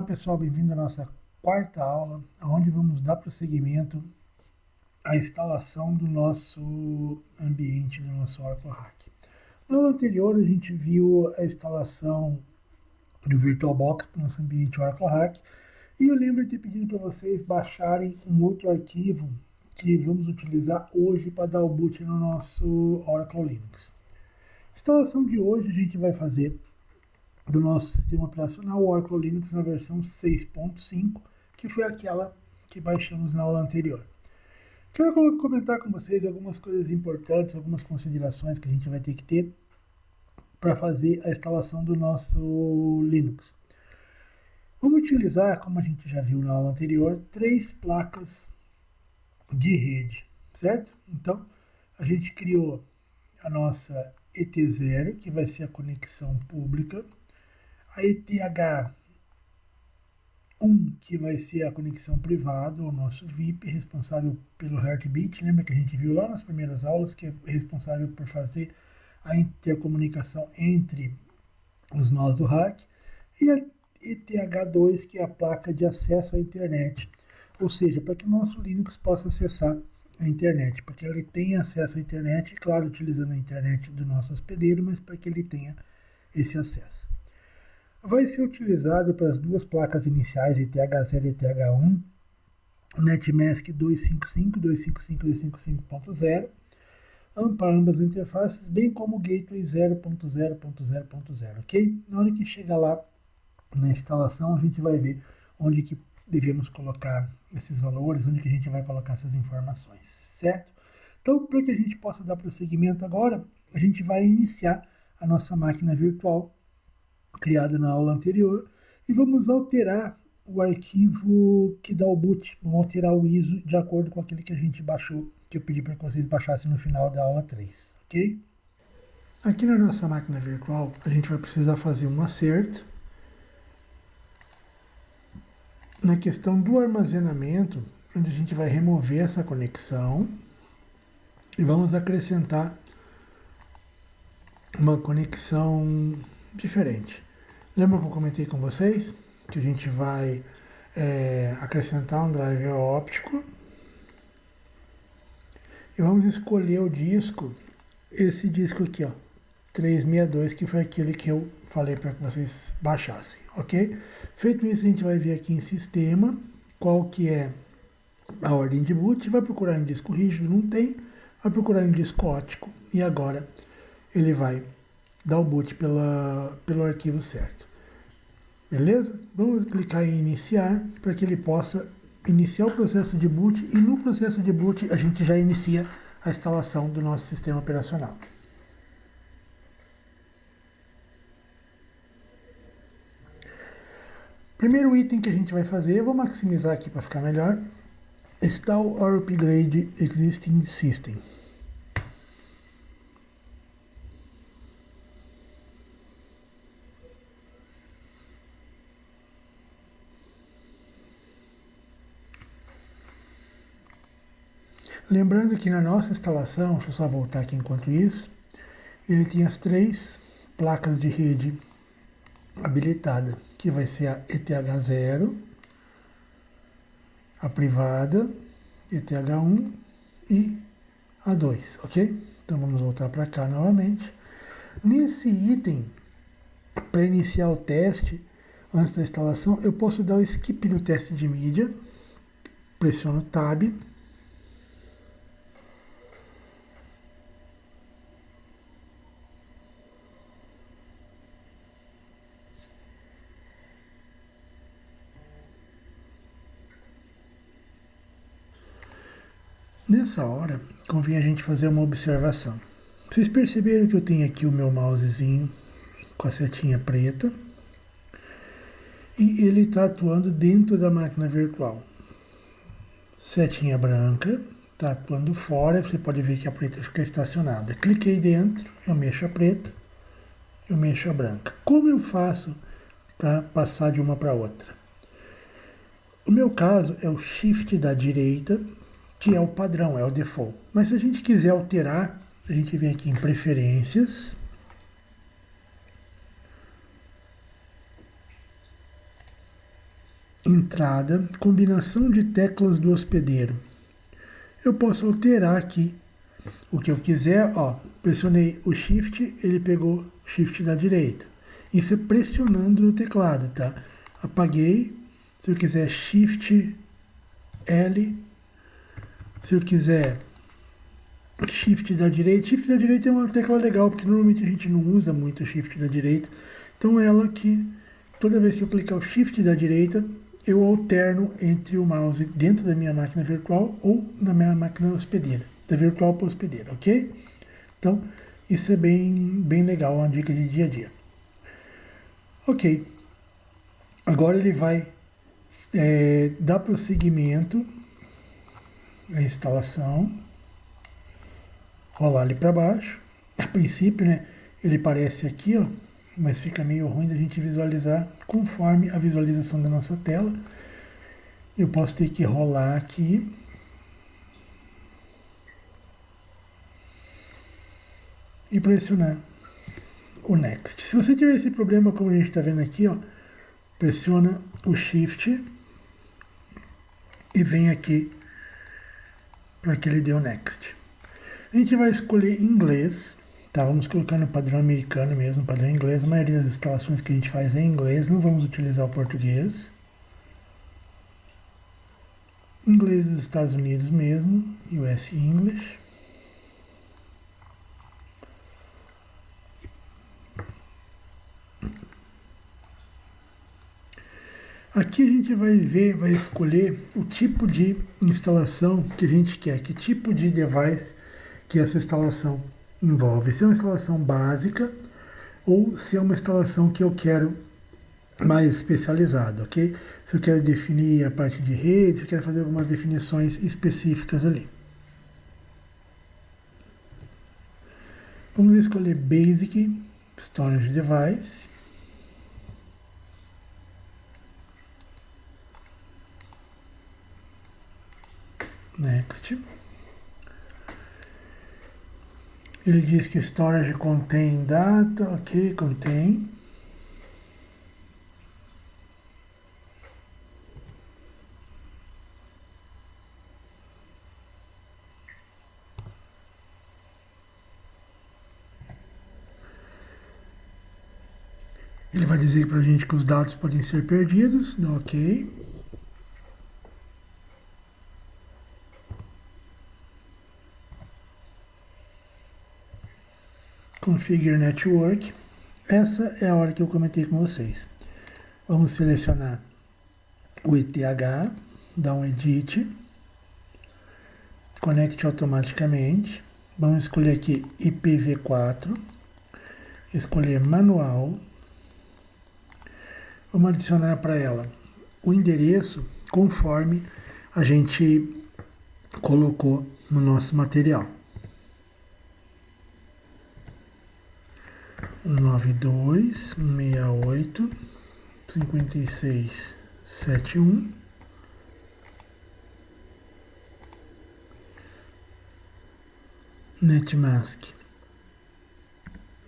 pessoal, bem-vindo à nossa quarta aula, onde vamos dar prosseguimento à instalação do nosso ambiente, do nosso Oracle Hack. Na aula anterior a gente viu a instalação do VirtualBox para o nosso ambiente Oracle Hack e eu lembro de ter pedido para vocês baixarem um outro arquivo que vamos utilizar hoje para dar o boot no nosso Oracle Linux. A instalação de hoje a gente vai fazer do nosso sistema operacional Oracle Linux na versão 6.5, que foi aquela que baixamos na aula anterior. Quero comentar com vocês algumas coisas importantes, algumas considerações que a gente vai ter que ter para fazer a instalação do nosso Linux. Vamos utilizar, como a gente já viu na aula anterior, 3 placas de rede, certo? Então, a gente criou a nossa ET0, que vai ser a conexão pública, a ETH1, que vai ser a conexão privada, o nosso VIP, responsável pelo Heartbeat. Lembra que a gente viu lá nas primeiras aulas, que é responsável por fazer a intercomunicação entre os nós do hack. E a ETH2, que é a placa de acesso à internet, ou seja, para que o nosso Linux possa acessar a internet, para que ele tenha acesso à internet, claro, utilizando a internet do nosso hospedeiro, mas para que ele tenha esse acesso. Vai ser utilizado para as duas placas iniciais, ETH0 e ETH1, NetMask 255, 255, 255.0, para ambas as interfaces, bem como o Gateway 0.0.0.0, ok? Na hora que chegar lá na instalação, a gente vai ver onde que devemos colocar esses valores, onde que a gente vai colocar essas informações, certo? Então, para que a gente possa dar prosseguimento agora, a gente vai iniciar a nossa máquina virtual, criada na aula anterior, e vamos alterar o arquivo que dá o boot, vamos alterar o ISO de acordo com aquele que a gente baixou, que eu pedi para que vocês baixassem no final da aula 3, ok? Aqui na nossa máquina virtual, a gente vai precisar fazer um acerto na questão do armazenamento, onde a gente vai remover essa conexão e vamos acrescentar uma conexão diferente. Lembra que eu comentei com vocês que a gente vai acrescentar um driver óptico e vamos escolher o disco, esse disco aqui, ó, 362, que foi aquele que eu falei para que vocês baixassem, ok? Feito isso, a gente vai ver aqui em sistema qual que é a ordem de boot, vai procurar em disco rígido, não tem, vai procurar em disco óptico e agora ele vai dar o boot pelo arquivo certo. Beleza? Vamos clicar em iniciar para que ele possa iniciar o processo de boot e no processo de boot a gente já inicia a instalação do nosso sistema operacional. Primeiro item que a gente vai fazer, eu vou maximizar aqui para ficar melhor, Install or Upgrade Existing System. Lembrando que na nossa instalação, deixa eu só voltar aqui enquanto isso, ele tem as 3 placas de rede habilitadas, que vai ser a ETH0, a privada, ETH1 e a 2, ok? Então vamos voltar para cá novamente. Nesse item, para iniciar o teste, antes da instalação, eu posso dar o skip no teste de mídia, pressiono Tab, nessa hora, convém a gente fazer uma observação. Vocês perceberam que eu tenho aqui o meu mousezinho com a setinha preta e ele está atuando dentro da máquina virtual. Setinha branca, está atuando fora, você pode ver que a preta fica estacionada. Cliquei dentro, eu mexo a preta, eu mexo a branca. Como eu faço para passar de uma para outra? O meu caso é o Shift da direita, que é o padrão, é o default. Mas se a gente quiser alterar, a gente vem aqui em Preferências, entrada, combinação de teclas do hospedeiro. Eu posso alterar aqui o que eu quiser, ó, pressionei o Shift, ele pegou Shift da direita. Isso é pressionando no teclado, tá? Apaguei, se eu quiser Shift L, se eu quiser Shift da direita é uma tecla legal, porque normalmente a gente não usa muito o Shift da direita, então ela que, toda vez que eu clicar o Shift da direita, eu alterno entre o mouse dentro da minha máquina virtual ou na minha máquina hospedeira, da virtual para hospedeira, ok? Então, isso é bem legal, uma dica de dia a dia. Ok, agora ele vai dar prosseguimento à instalação, rolar ali para baixo. A princípio, né, ele parece aqui, ó, mas fica meio ruim da gente visualizar conforme a visualização da nossa tela. Eu posso ter que rolar aqui. E pressionar o Next. Se você tiver esse problema, como a gente está vendo aqui, ó, pressiona o Shift e vem aqui para que ele dê o Next. A gente vai escolher inglês, tá? Vamos colocar no padrão americano mesmo, padrão inglês. A maioria das instalações que a gente faz é em inglês, não vamos utilizar o português. Inglês dos Estados Unidos mesmo, US English. Aqui a gente vai escolher o tipo de instalação que a gente quer, que tipo de device que essa instalação envolve. Se é uma instalação básica ou se é uma instalação que eu quero mais especializada, ok? Se eu quero definir a parte de rede, se eu quero fazer algumas definições específicas ali. Vamos escolher Basic Storage Device. Next. Ele diz que storage contém data, ok, contém. Ele vai dizer para a gente que os dados podem ser perdidos, dá ok. Configure Network. Essa é a hora que eu comentei com vocês. Vamos selecionar o ETH, dar um Edit, conecte automaticamente. Vamos escolher aqui IPv4, escolher Manual. Vamos adicionar para ela o endereço conforme a gente colocou no nosso material. 92.68.56.71. Netmask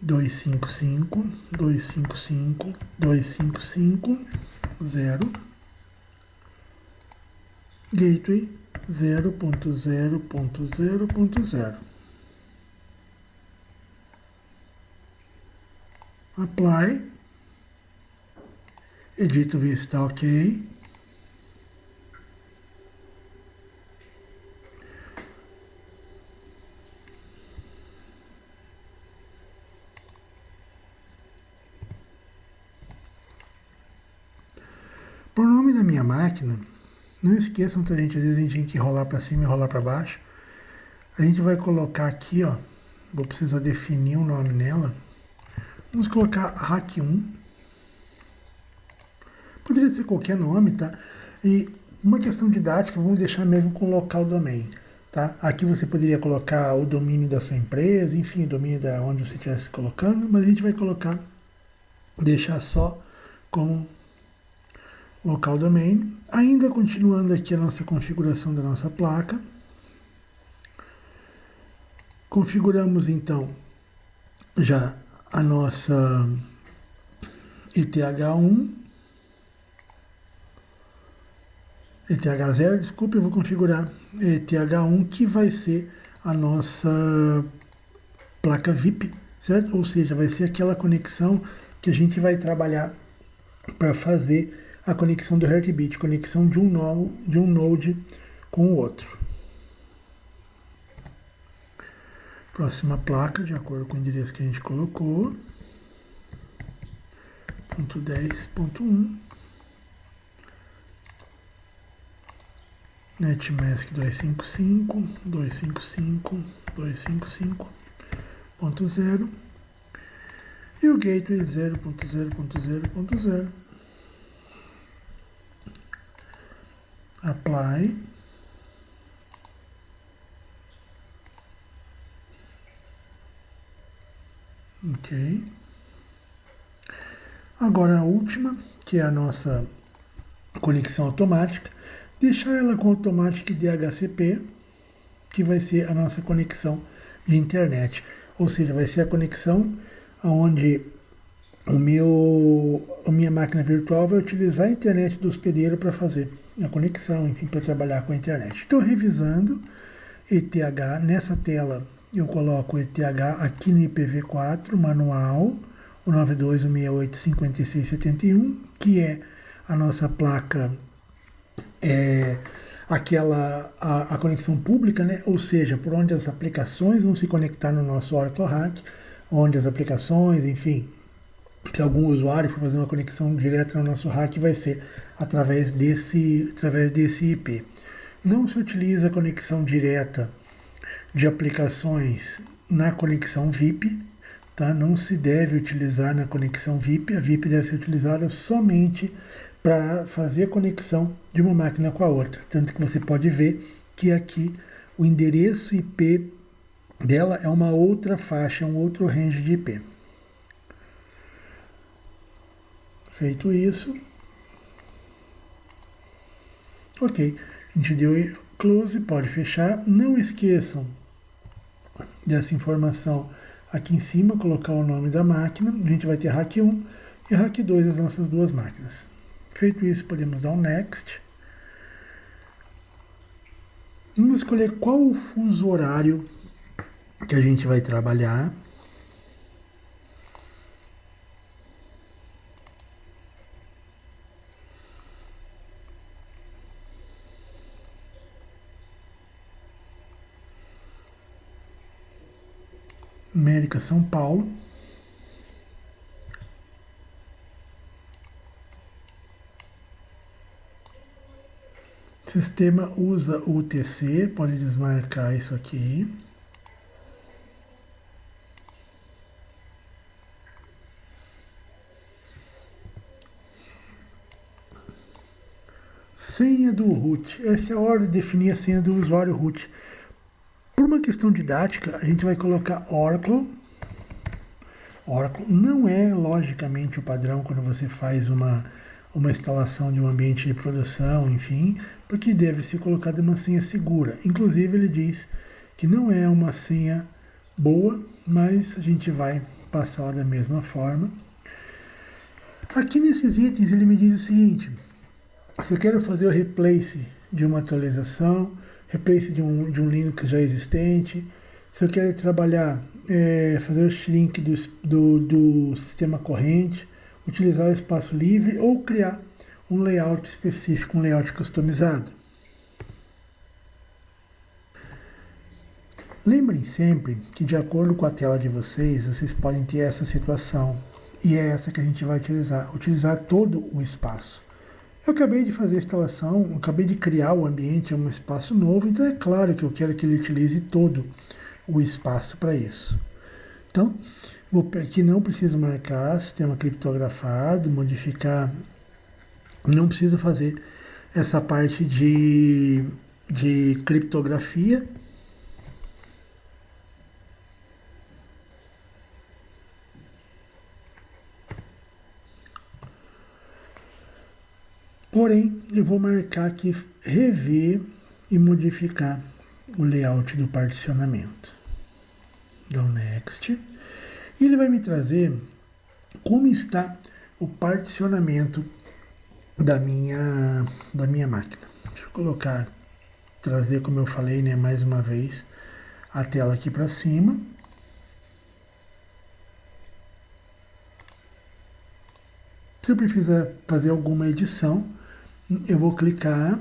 255.255.255.0. Gateway 0.0.0.0. Apply. Edito ver se está ok. Por nome da minha máquina, não esqueçam, tá, gente? Às vezes a gente tem que rolar para cima e rolar para baixo. A gente vai colocar aqui, ó. Vou precisar definir o nome nela. Vamos colocar Hack 1. Poderia ser qualquer nome, tá? E uma questão didática, vamos deixar mesmo com local domain, tá? Aqui você poderia colocar o domínio da sua empresa, enfim, o domínio da onde você estivesse colocando, mas a gente vai colocar, deixar só como local domain. Ainda continuando aqui a nossa configuração da nossa placa. Configuramos então já a nossa ETH1. ETH0, desculpa, eu vou configurar ETH1, que vai ser a nossa placa VIP, certo? Ou seja, vai ser aquela conexão que a gente vai trabalhar para fazer a conexão do Heartbeat, conexão de um node com o outro. Próxima placa, de acordo com o endereço que a gente colocou, .10.1, NetMask 255, 255, 255.0 e o Gateway 0.0.0.0. Apply. Ok. Agora a última, que é a nossa conexão automática, deixar ela com Automatic DHCP, que vai ser a nossa conexão de internet. Ou seja, vai ser a conexão onde a minha máquina virtual vai utilizar a internet do hospedeiro para fazer a conexão, enfim, para trabalhar com a internet. Então, revisando ETH, nessa tela eu coloco ETH aqui no IPv4, manual, o 92.168.56.71, que é a nossa placa, a conexão pública, né? Ou seja, por onde as aplicações vão se conectar no nosso Oracle Hack, onde as aplicações, enfim, se algum usuário for fazer uma conexão direta no nosso hack, vai ser através desse IP. Não se utiliza a conexão direta de aplicações na conexão VIP, tá? Não se deve utilizar na conexão VIP. A VIP deve ser utilizada somente para fazer a conexão de uma máquina com a outra. Tanto que você pode ver que aqui o endereço IP dela é uma outra faixa, um outro range de IP. Feito isso, ok, a gente deu close, pode fechar. Não esqueçam dessa informação aqui em cima, colocar o nome da máquina. A gente vai ter hack 1 e hack 2 as nossas duas máquinas. Feito isso, podemos dar um next. Vamos escolher qual o fuso horário que a gente vai trabalhar. América, São Paulo. Sistema usa UTC, pode desmarcar isso aqui. Senha do root. Essa é a hora de definir a senha do usuário root. Por uma questão didática, a gente vai colocar Oracle. Oracle não é, logicamente, o padrão quando você faz uma instalação de um ambiente de produção, enfim, porque deve ser colocada uma senha segura. Inclusive, ele diz que não é uma senha boa, mas a gente vai passá-la da mesma forma. Aqui nesses itens, ele me diz o seguinte: se eu quero fazer o replace de uma atualização, replace de um Linux já existente, se eu quero trabalhar, fazer o shrink do sistema corrente, utilizar o espaço livre ou criar um layout específico, um layout customizado. Lembrem sempre que, de acordo com a tela de vocês, vocês podem ter essa situação, e é essa que a gente vai utilizar todo o espaço. Eu acabei de fazer a instalação, acabei de criar o ambiente, é um espaço novo, então é claro que eu quero que ele utilize todo o espaço para isso. Então, aqui não preciso marcar sistema criptografado, modificar, não preciso fazer essa parte de criptografia. Porém, eu vou marcar aqui rever e modificar o layout do particionamento. Dá um next. E ele vai me trazer como está o particionamento da minha máquina. Deixa eu colocar, trazer, como eu falei, né, mais uma vez, a tela aqui para cima. Se eu precisar fazer alguma edição, eu vou clicar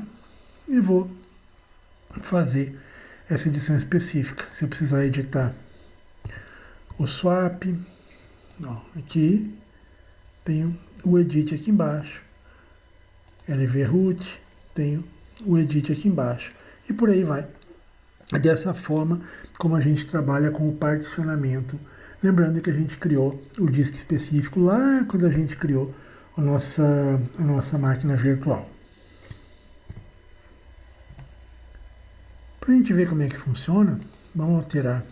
e vou fazer essa edição específica. Se eu precisar editar o swap, ó, aqui tenho o edit aqui embaixo, LV root, tenho o edit aqui embaixo e por aí vai. É dessa forma como a gente trabalha com o particionamento. Lembrando que a gente criou o disco específico lá quando a gente criou a nossa máquina virtual. Para a gente ver como é que funciona, vamos alterar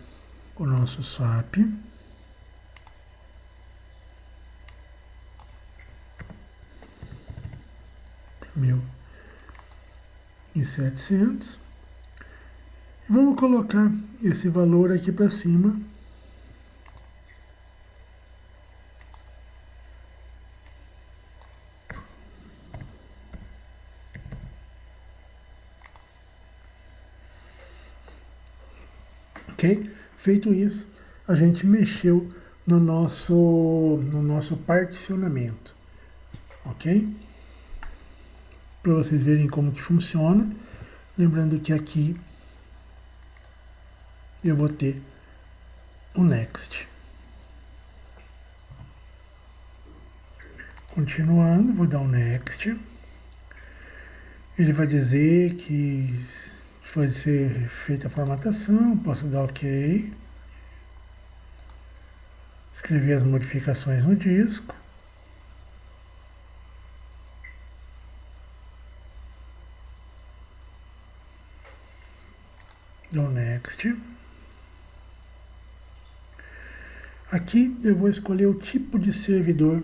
o nosso swap. 1.700. E vamos colocar esse valor aqui para cima. Ok? Feito isso, a gente mexeu no nosso particionamento. Ok? Para vocês verem como que funciona. Lembrando que aqui eu vou ter o next. Continuando, vou dar um next. Ele vai dizer que foi ser feita a formatação, posso dar OK. Escrever as modificações no disco. Dou next. Aqui eu vou escolher o tipo de servidor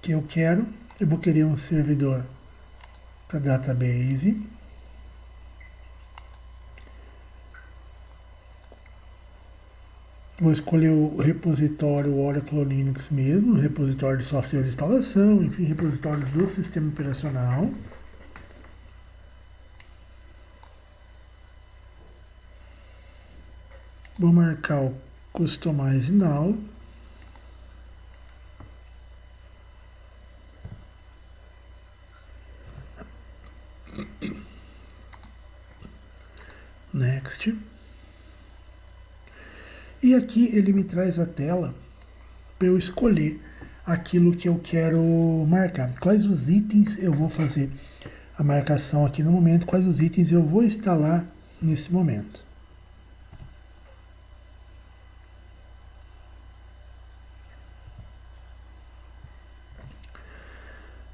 que eu quero. Eu vou querer um servidor para database. Vou escolher o repositório Oracle Linux mesmo, repositório de software de instalação, enfim, repositórios do sistema operacional. Vou marcar o Customize Now. Next. E aqui ele me traz a tela para eu escolher aquilo que eu quero marcar. Quais os itens eu vou fazer a marcação aqui no momento, quais os itens eu vou instalar nesse momento.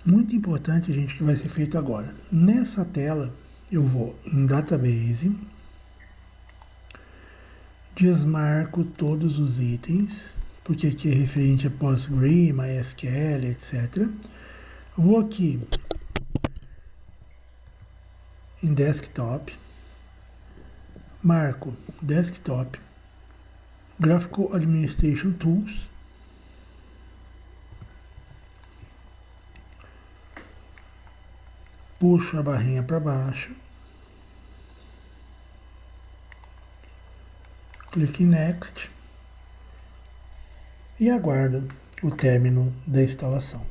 Muito importante, gente, que vai ser feito agora. Nessa tela eu vou em Database, desmarco todos os itens, porque aqui é referente a PostgreSQL, MySQL, etc. Vou aqui em Desktop, marco Desktop, Graphical Administration Tools, puxo a barrinha para baixo, clique em Next e aguardo o término da instalação.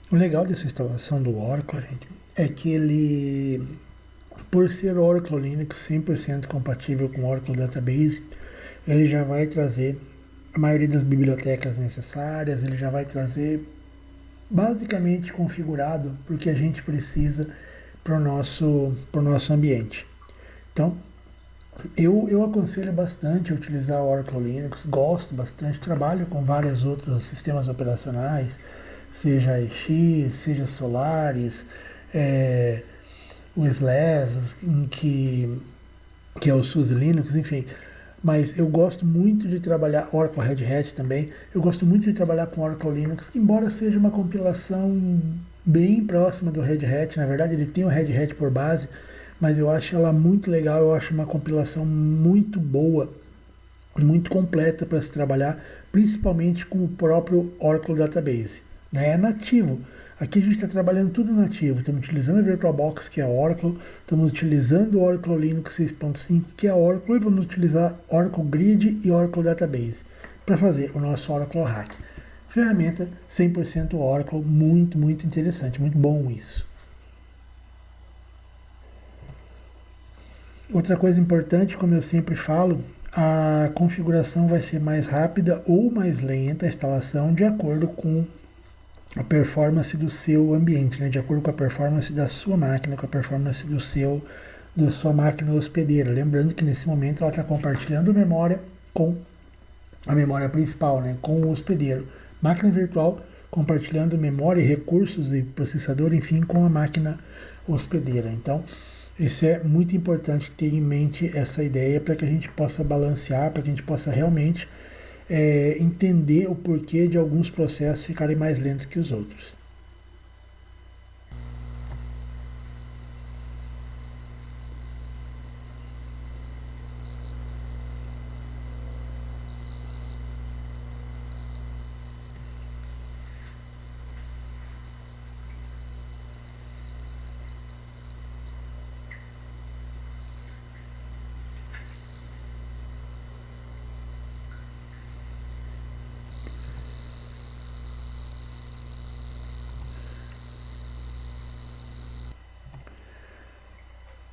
O legal dessa instalação do Oracle, gente, é que ele, por ser Oracle Linux 100% compatível com Oracle Database, ele já vai trazer a maioria das bibliotecas necessárias, ele já vai trazer basicamente configurado porque a gente precisa pro nosso ambiente. Então, eu aconselho bastante a utilizar o Oracle Linux, gosto bastante, trabalho com vários outros sistemas operacionais, seja EX, seja Solaris, o SLES, que é o SUSE Linux, enfim. Mas eu gosto muito de trabalhar, Oracle Red Hat também, eu gosto muito de trabalhar com Oracle Linux, embora seja uma compilação bem próxima do Red Hat, na verdade ele tem o Red Hat por base, mas eu acho ela muito legal, eu acho uma compilação muito boa, muito completa para se trabalhar, principalmente com o próprio Oracle Database. Né? É nativo. Aqui a gente está trabalhando tudo nativo. Estamos utilizando a VirtualBox, que é a Oracle, estamos utilizando o Oracle Linux 6.5, que é a Oracle, e vamos utilizar Oracle Grid e Oracle Database para fazer o nosso Oracle Hack. Ferramenta 100% Oracle, muito, muito interessante, muito bom isso. Outra coisa importante, como eu sempre falo, a configuração vai ser mais rápida ou mais lenta, a instalação, de acordo com a performance do seu ambiente, né? De acordo com a performance da sua máquina, com a performance da sua máquina hospedeira. Lembrando que nesse momento ela está compartilhando memória com a memória principal, né? Com o hospedeiro. Máquina virtual compartilhando memória, recursos e processador, enfim, com a máquina hospedeira. Então, isso é muito importante ter em mente essa ideia para que a gente possa balancear, para que a gente possa realmente entender o porquê de alguns processos ficarem mais lentos que os outros.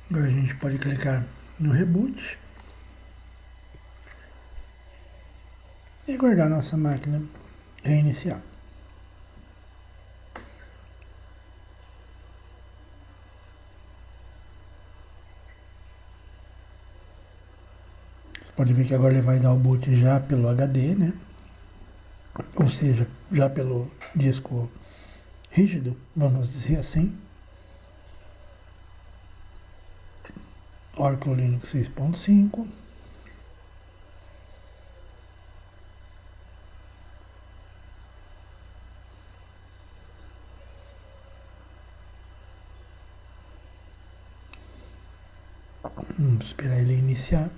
Agora a gente pode clicar no Reboot e aguardar nossa máquina reiniciar. Você pode ver que agora ele vai dar o boot já pelo HD, né? Ou seja, já pelo disco rígido, vamos dizer assim. Oracle Linux 6.5. Vamos esperar ele iniciar.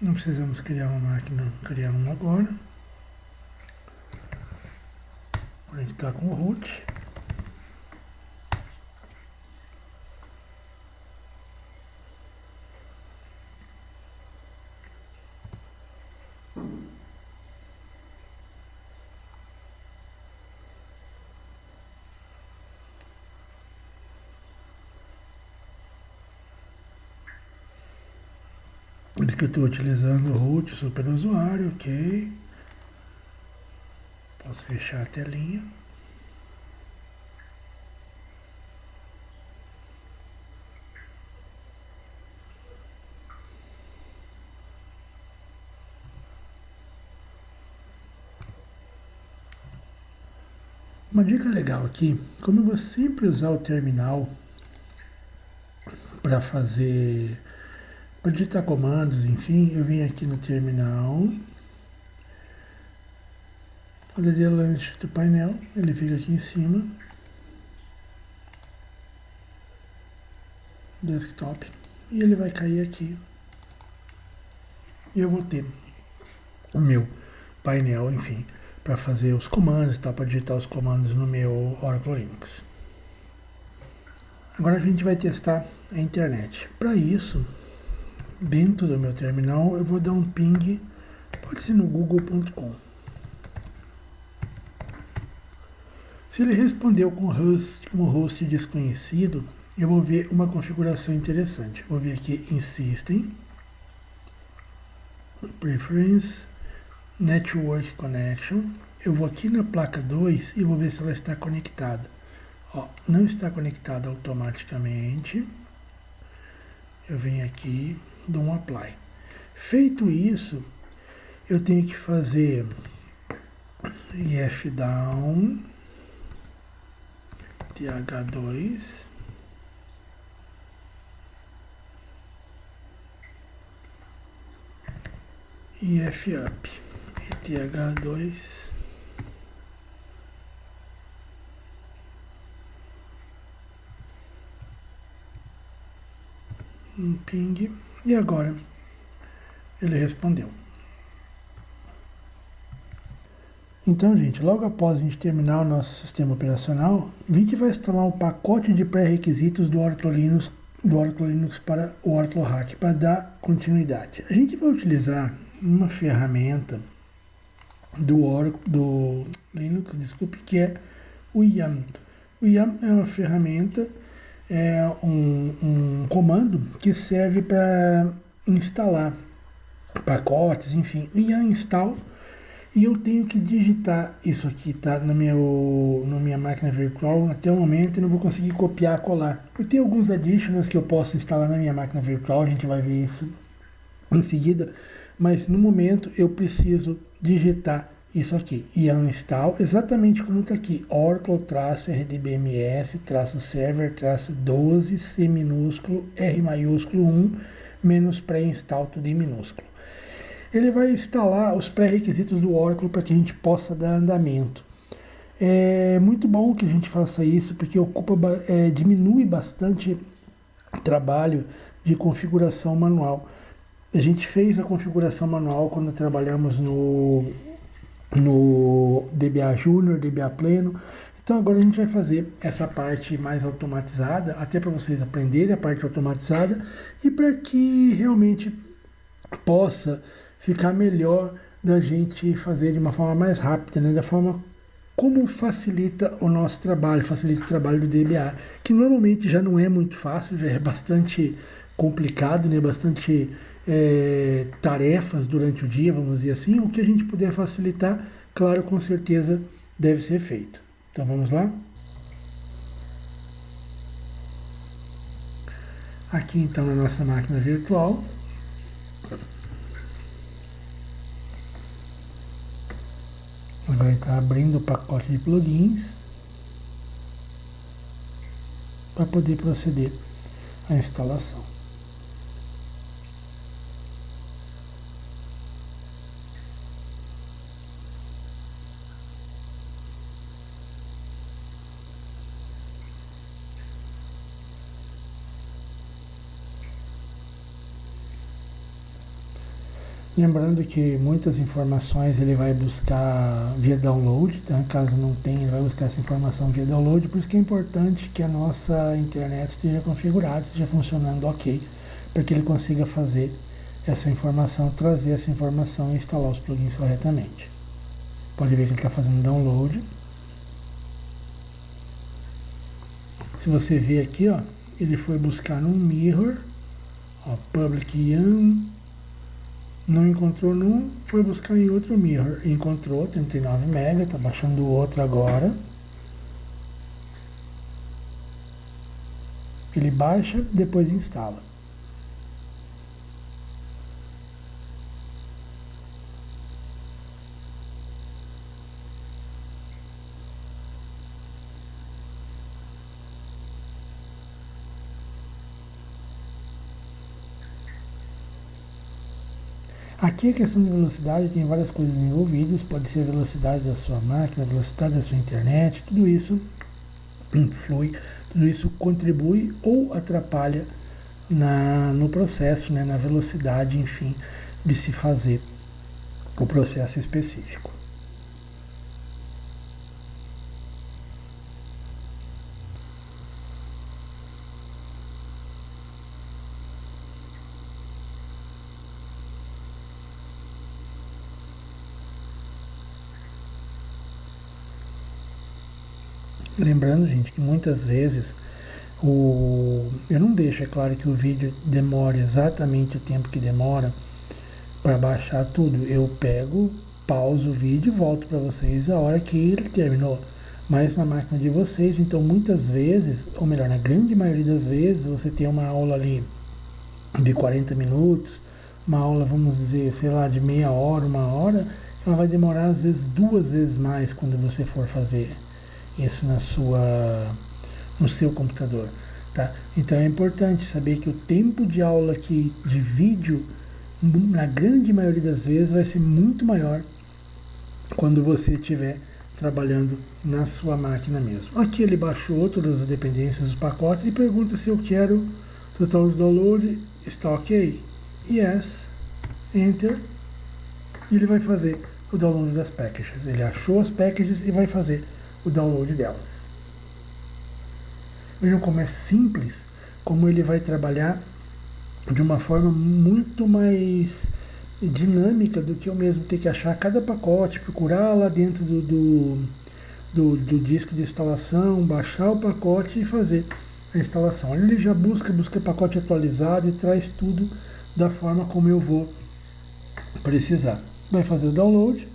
Não precisamos criar uma máquina, criar uma agora. Conectar com o root. Diz que eu estou utilizando o root superusuário, ok. Posso fechar a telinha. Uma dica legal aqui, como eu vou sempre usar o terminal para digitar comandos, enfim, eu vim aqui no terminal, poderia launch do painel, ele fica aqui em cima, desktop, e ele vai cair aqui, e eu vou ter o meu painel, enfim, para fazer os comandos, tá? Para digitar os comandos no meu Oracle Linux. Agora a gente vai testar a internet. Para isso, dentro do meu terminal, eu vou dar um ping, pode ser no google.com. Se ele respondeu com host desconhecido, eu vou ver uma configuração interessante. Vou vir aqui em System, Preference, Network Connection. Eu vou aqui na placa 2 e vou ver se ela está conectada. Ó, não está conectada automaticamente. Eu venho aqui, dou um Apply. Feito isso, eu tenho que fazer ifdown th2 ifup eth2 um ping, e agora ele respondeu. Então, gente, logo após a gente terminar o nosso sistema operacional, a gente vai instalar um pacote de pré-requisitos do Oracle Linux para o Oracle Hack, para dar continuidade. A gente vai utilizar uma ferramenta do Linux, desculpe, que é o YAM. O YAM é uma ferramenta, é um comando que serve para instalar pacotes, enfim, o YAM install. E eu tenho que digitar isso aqui, tá? Na minha máquina virtual até o momento, eu não vou conseguir copiar e colar. Eu tenho alguns additionals que eu posso instalar na minha máquina virtual, a gente vai ver isso em seguida. Mas no momento eu preciso digitar isso aqui. YAM install, exatamente como está aqui. Oracle-rdbms-server-12, C minúsculo, R maiúsculo 1, menos pré-install, tudo em minúsculo. Ele vai instalar os pré-requisitos do Oracle para que a gente possa dar andamento. É muito bom que a gente faça isso, porque diminui bastante trabalho de configuração manual. A gente fez a configuração manual quando trabalhamos no DBA Júnior, DBA Pleno. Então agora a gente vai fazer essa parte mais automatizada, até para vocês aprenderem a parte automatizada e para que realmente possa ficar melhor da gente fazer de uma forma mais rápida, né? Da forma como facilita o nosso trabalho, facilita o trabalho do DBA, que normalmente já não é muito fácil, já é bastante complicado, né? Bastante tarefas durante o dia, vamos dizer assim. O que a gente puder facilitar, claro, com certeza deve ser feito. Então vamos lá? Aqui então na nossa máquina virtual. Vai estar abrindo o pacote de plugins para poder proceder à instalação. Lembrando que muitas informações ele vai buscar via download, tá? Caso não tenha, ele vai buscar essa informação via download, por isso que é importante que a nossa internet esteja configurada, esteja funcionando ok, para que ele consiga fazer essa informação, trazer essa informação e instalar os plugins corretamente. Pode ver que ele está fazendo download. Se você ver aqui, ó, ele foi buscar num mirror, ó, public YAM. Não encontrou num, foi buscar em outro mirror. Encontrou 39 MB, está baixando o outro agora. Ele baixa, depois instala. Aqui a questão de velocidade tem várias coisas envolvidas, pode ser a velocidade da sua máquina, a velocidade da sua internet, tudo isso influi, tudo isso contribui ou atrapalha no processo, né, na velocidade, enfim, de se fazer o processo específico. Lembrando, gente, que muitas vezes eu não deixo, é claro, que o vídeo demore exatamente o tempo que demora para baixar tudo. Eu pego, pauso o vídeo e volto para vocês a hora que ele terminou. Mas na máquina de vocês, então muitas vezes, ou melhor, na grande maioria das vezes, você tem uma aula ali de 40 minutos, uma aula, vamos dizer, sei lá, de meia hora, uma hora, ela vai demorar às vezes 2 vezes mais quando você for fazer isso no seu computador, tá? Então é importante saber que o tempo de aula aqui de vídeo, na grande maioria das vezes, vai ser muito maior quando você estiver trabalhando na sua máquina mesmo. Aqui ele baixou todas as dependências dos pacotes e pergunta se eu quero total download, está ok? Yes, enter, e ele vai fazer o download das packages. Ele achou as packages e vai fazer o download delas. Vejam como é simples, como ele vai trabalhar de uma forma muito mais dinâmica do que eu mesmo ter que achar cada pacote, procurar lá dentro do disco de instalação, baixar o pacote e fazer a instalação. Ele já busca pacote atualizado e traz tudo da forma como eu vou precisar. Vai fazer o download.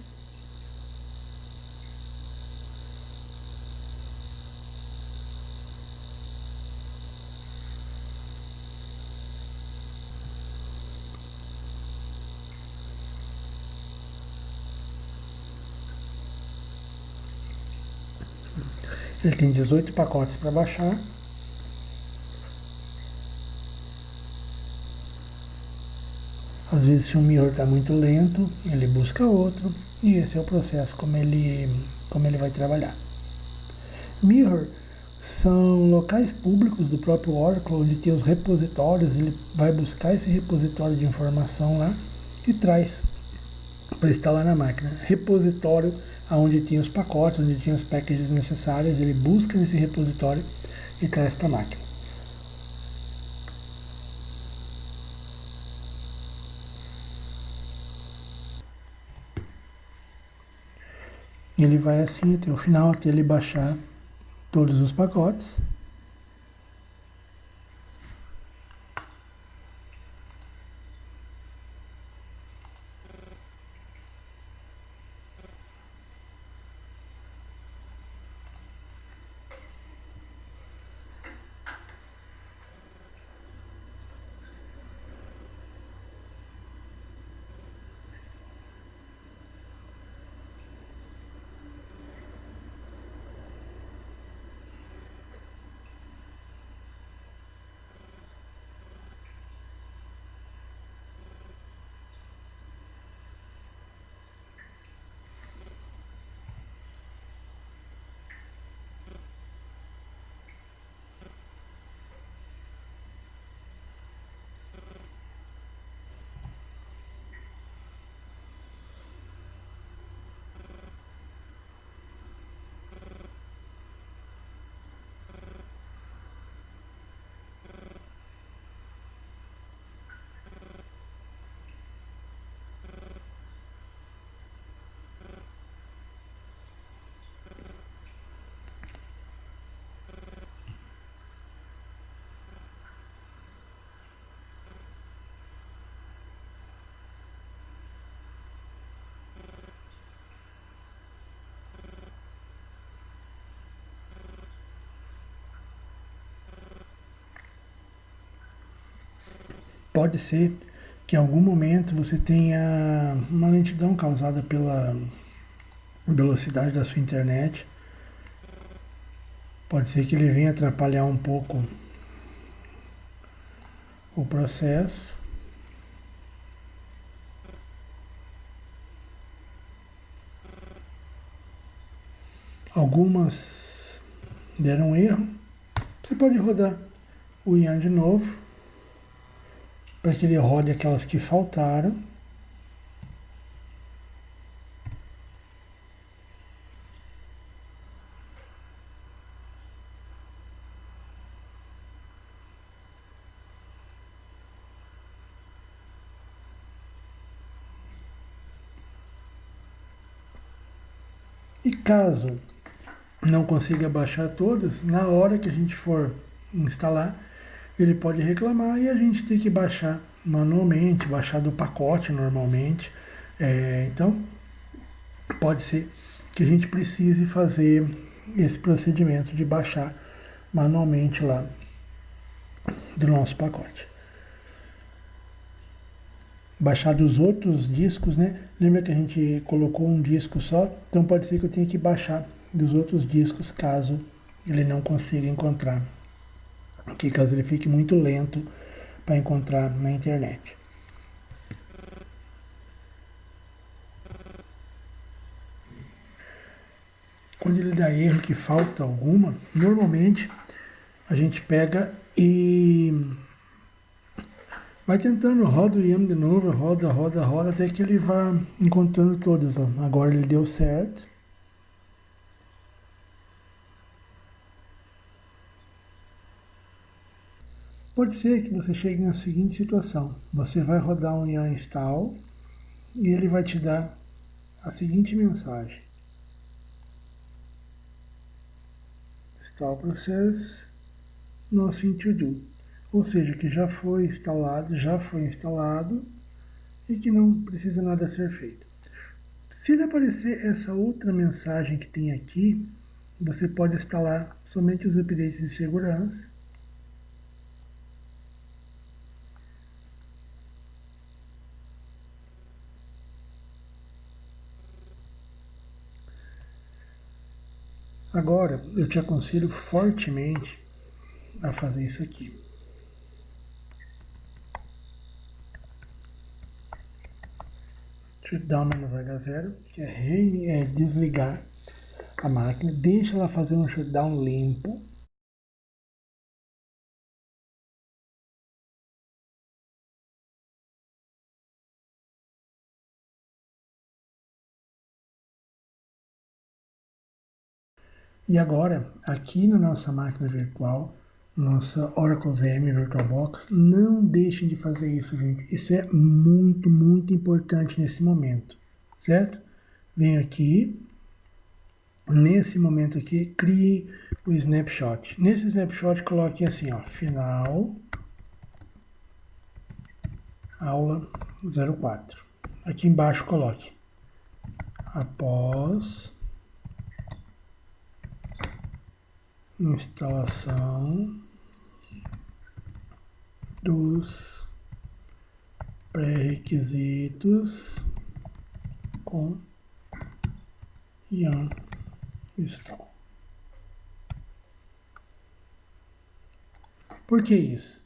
Ele tem 18 pacotes para baixar. Às vezes, se um mirror está muito lento, ele busca outro. E esse é o processo como ele vai trabalhar. Mirror são locais públicos do próprio Oracle, onde tem os repositórios. Ele vai buscar esse repositório de informação lá e traz para instalar na máquina. Repositório onde tem os pacotes, onde tem as packages necessárias, ele busca nesse repositório e traz para a máquina. Ele vai assim até o final, até ele baixar todos os pacotes. Pode ser que em algum momento você tenha uma lentidão causada pela velocidade da sua internet. Pode ser que ele venha atrapalhar um pouco o processo. Algumas deram erro. Você pode rodar o Ian de novo, para que ele rode aquelas que faltaram. E caso não consiga baixar todas, na hora que a gente for instalar, ele pode reclamar e a gente tem que baixar manualmente, baixar do pacote normalmente. Então, pode ser que a gente precise fazer esse procedimento de baixar manualmente lá do nosso pacote. Baixar dos outros discos, né? Lembra que a gente colocou um disco só? Então pode ser que eu tenha que baixar dos outros discos caso ele não consiga encontrar. Aqui, caso ele fique muito lento para encontrar na internet. Quando ele dá erro que falta alguma, normalmente a gente pega e vai tentando, roda o IAM de novo, roda, roda, roda, até que ele vá encontrando todas. Ó. Agora ele deu certo. Pode ser que você chegue na seguinte situação. Você vai rodar um IAM install e ele vai te dar a seguinte mensagem. Install process, nothing to do. Ou seja, que já foi instalado e que não precisa nada ser feito. Se ele aparecer essa outra mensagem que tem aqui, você pode instalar somente os updates de segurança. Agora, eu te aconselho fortemente a fazer isso aqui. Shutdown "-H0", que é desligar a máquina, deixa ela fazer um shutdown limpo. E agora, aqui na nossa máquina virtual, nossa Oracle VM VirtualBox, não deixem de fazer isso, gente. Isso é muito, muito importante nesse momento, certo? Venho aqui, nesse momento aqui, crie o snapshot. Nesse snapshot, coloque assim, ó, final, aula 04. Aqui embaixo, coloque após instalação dos pré-requisitos com IAM install. Por que isso?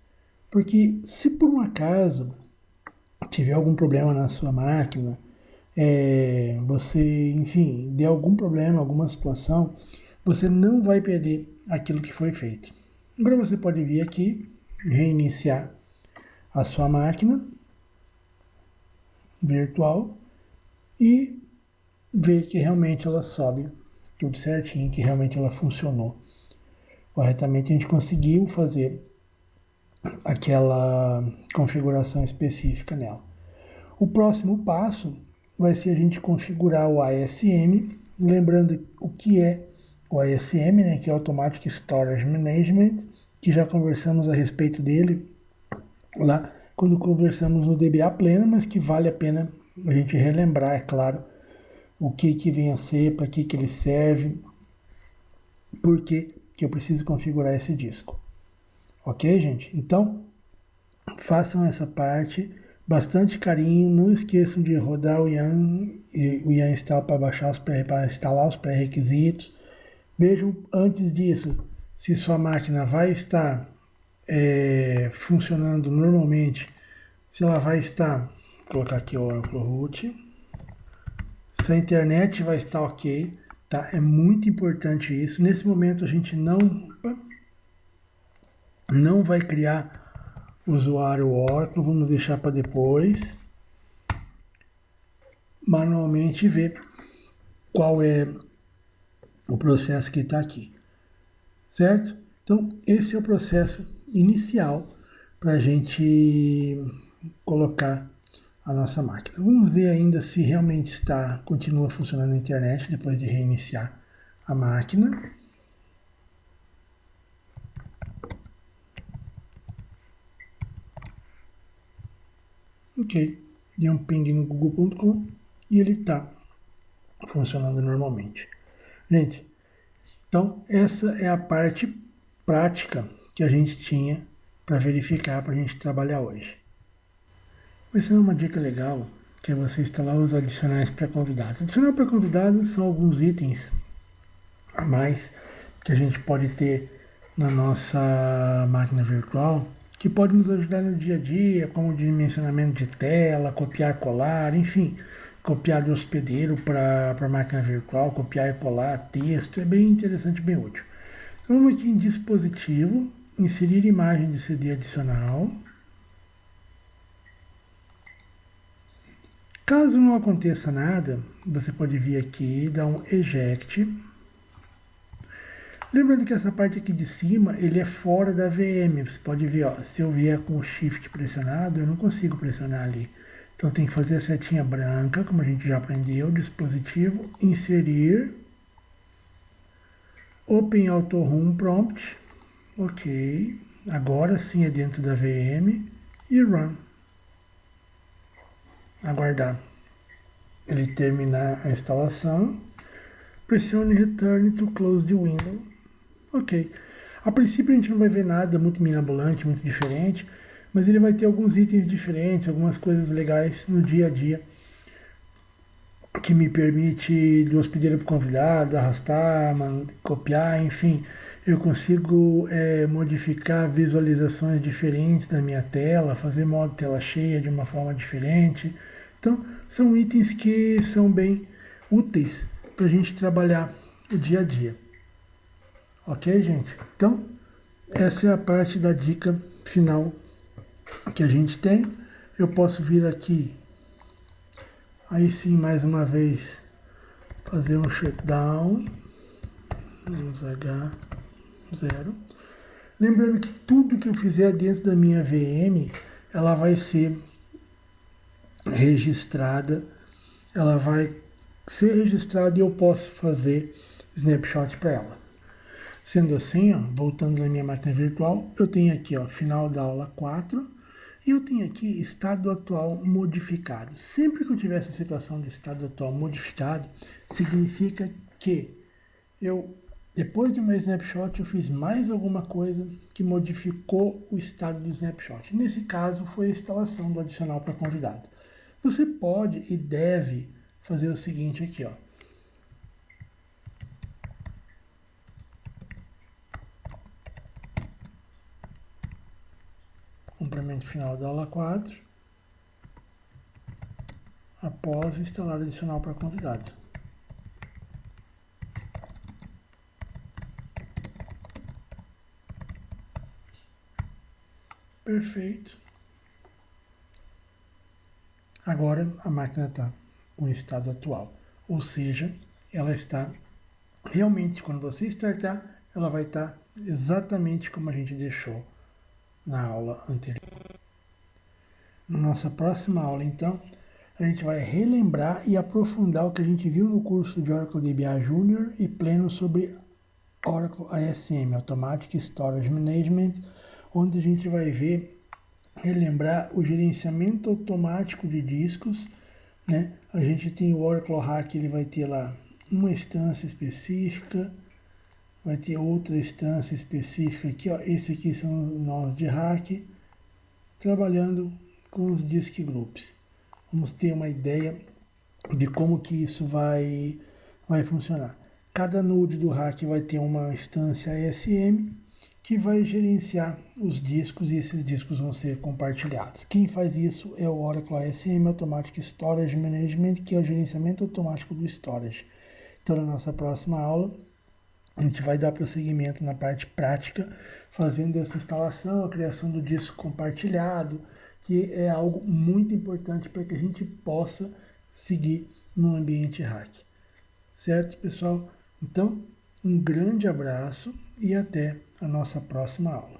Porque se por um acaso tiver algum problema na sua máquina, você, enfim, der algum problema, alguma situação, você não vai perder aquilo que foi feito. Agora você pode vir aqui, reiniciar a sua máquina virtual e ver que realmente ela sobe tudo certinho, que realmente ela funcionou corretamente. A gente conseguiu fazer aquela configuração específica nela. O próximo passo vai ser a gente configurar o ASM, lembrando o que é o ASM, né, que é Automatic Storage Management, que já conversamos a respeito dele lá quando conversamos no DBA Pleno, mas que vale a pena a gente relembrar, é claro, o que vem a ser, para que ele serve, por que eu preciso configurar esse disco. Ok, gente? Então, façam essa parte, bastante carinho, não esqueçam de rodar o IAM install para instalar os pré-requisitos. Vejam antes disso se sua máquina vai estar funcionando normalmente, se ela vai estar, vou colocar aqui o Oracle Root, se a internet vai estar ok, tá? É muito importante isso. Nesse momento a gente não vai criar usuário Oracle, vamos deixar para depois. Manualmente ver qual é o processo que está aqui, certo? Então, esse é o processo inicial para a gente colocar a nossa máquina. Vamos ver ainda se realmente continua funcionando a internet depois de reiniciar a máquina. Ok, dei um ping no google.com e ele está funcionando normalmente. Gente, então essa é a parte prática que a gente tinha para verificar, para a gente trabalhar hoje. Vai ser uma dica legal, que é você instalar os adicionais pré-convidados. Adicional pré-convidados são alguns itens a mais que a gente pode ter na nossa máquina virtual, que pode nos ajudar no dia a dia, como dimensionamento de tela, copiar, colar, enfim, copiar do hospedeiro para a máquina virtual, copiar e colar texto, é bem interessante, bem útil. Então vamos aqui em dispositivo, inserir imagem de CD adicional. Caso não aconteça nada, você pode vir aqui e dar um eject. Lembrando que essa parte aqui de cima, ele é fora da VM. Você pode ver, ó, se eu vier com o Shift pressionado, eu não consigo pressionar ali. Então tem que fazer a setinha branca, como a gente já aprendeu, dispositivo, inserir, Open Auto Home Prompt, ok, agora sim é dentro da VM, e Run. Aguardar ele terminar a instalação, pressione Return to Close the Window. Ok. A princípio a gente não vai ver nada muito mirabolante, muito diferente, mas ele vai ter alguns itens diferentes, algumas coisas legais no dia a dia que me permite do hospedeiro para o convidado, arrastar, copiar, enfim. Eu consigo modificar visualizações diferentes da minha tela, fazer modo tela cheia de uma forma diferente. Então, são itens que são bem úteis para a gente trabalhar o dia a dia. Ok, gente? Então, essa é a parte da dica final que a gente tem. Eu posso vir aqui, aí sim, mais uma vez, fazer um shutdown. Vamos H0. Lembrando que tudo que eu fizer dentro da minha VM, ela vai ser registrada. Ela vai ser registrada e eu posso fazer snapshot para ela. Sendo assim, ó, voltando na minha máquina virtual, eu tenho aqui, ó, final da aula 4 e eu tenho aqui estado atual modificado. Sempre que eu tiver essa situação de estado atual modificado, significa que depois de meu snapshot, eu fiz mais alguma coisa que modificou o estado do snapshot. Nesse caso, foi a instalação do adicional para convidado. Você pode e deve fazer o seguinte aqui, ó. Complemento final da aula 4, após instalar o adicional para convidados. Perfeito. Agora a máquina está com o estado atual, ou seja, ela está realmente, quando você startar, ela vai estar exatamente como a gente deixou na aula anterior. Na nossa próxima aula, então, a gente vai relembrar e aprofundar o que a gente viu no curso de Oracle DBA Junior e pleno sobre Oracle ASM, Automatic Storage Management, onde a gente vai ver, relembrar o gerenciamento automático de discos, né? A gente tem o Oracle Hack, ele vai ter lá uma instância específica, vai ter outra instância específica aqui, ó. Esse aqui são nós de hack, trabalhando com os disk groups. Vamos ter uma ideia de como que isso vai funcionar. Cada node do hack vai ter uma instância ASM que vai gerenciar os discos e esses discos vão ser compartilhados. Quem faz isso é o Oracle ASM Automatic Storage Management, que é o gerenciamento automático do storage. Então, na nossa próxima aula, a gente vai dar prosseguimento na parte prática, fazendo essa instalação, a criação do disco compartilhado, que é algo muito importante para que a gente possa seguir no ambiente hack. Certo, pessoal? Então, um grande abraço e até a nossa próxima aula.